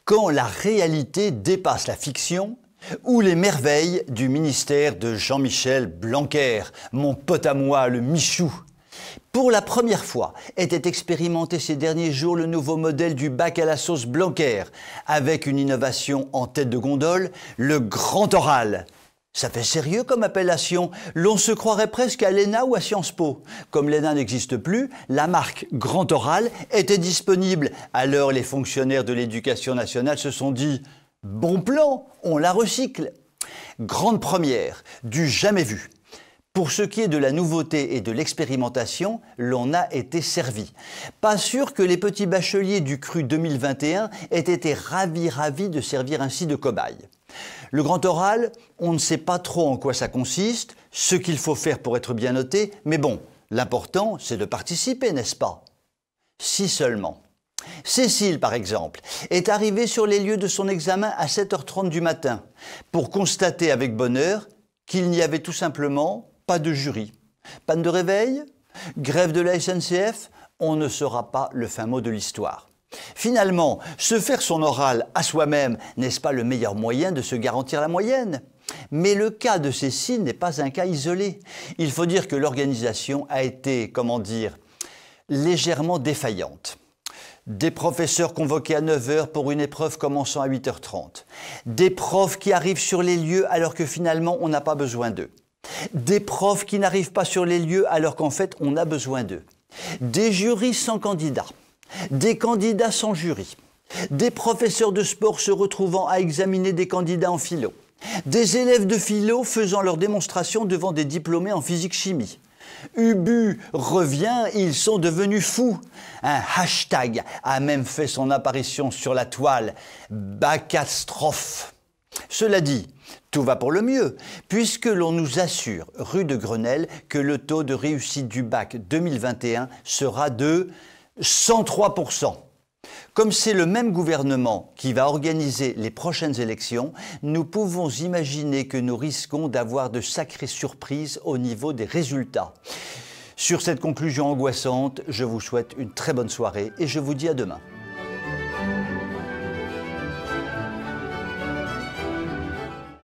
Quand la réalité dépasse la fiction, ou les merveilles du ministère de Jean-Michel Blanquer, mon pote à moi, le Michou. Pour la première fois, était expérimenté ces derniers jours le nouveau modèle du bac à la sauce Blanquer, avec une innovation en tête de gondole, le grand oral. Ça fait sérieux comme appellation, l'on se croirait presque à l'ENA ou à Sciences Po. Comme l'ENA n'existe plus, la marque Grand Oral était disponible. Alors les fonctionnaires de l'Éducation nationale se sont dit « Bon plan, on la recycle ». Grande première, du jamais vu. Pour ce qui est de la nouveauté et de l'expérimentation, l'on a été servi. Pas sûr que les petits bacheliers du CRU 2021 aient été ravis de servir ainsi de cobaye. Le grand oral, on ne sait pas trop en quoi ça consiste, ce qu'il faut faire pour être bien noté, mais bon, l'important c'est de participer, n'est-ce pas? Si seulement. Cécile, par exemple, est arrivée sur les lieux de son examen à 7h30 du matin pour constater avec bonheur qu'il n'y avait tout simplement pas de jury. Panne de réveil? Grève de la SNCF? On ne saura pas le fin mot de l'histoire. Finalement, se faire son oral à soi-même, n'est-ce pas le meilleur moyen de se garantir la moyenne? Mais le cas de Cécile n'est pas un cas isolé. Il faut dire que l'organisation a été, légèrement défaillante. Des professeurs convoqués à 9h pour une épreuve commençant à 8h30. Des profs qui arrivent sur les lieux alors que finalement on n'a pas besoin d'eux. Des profs qui n'arrivent pas sur les lieux alors qu'en fait on a besoin d'eux. Des jurys sans candidats. Des candidats sans jury. Des professeurs de sport se retrouvant à examiner des candidats en philo. Des élèves de philo faisant leur démonstration devant des diplômés en physique-chimie. Ubu revient, ils sont devenus fous. Un hashtag a même fait son apparition sur la toile. Bacastrophe. Cela dit, tout va pour le mieux, puisque l'on nous assure, rue de Grenelle, que le taux de réussite du bac 2021 sera de 103%. Comme c'est le même gouvernement qui va organiser les prochaines élections, nous pouvons imaginer que nous risquons d'avoir de sacrées surprises au niveau des résultats. Sur cette conclusion angoissante, je vous souhaite une très bonne soirée et je vous dis à demain.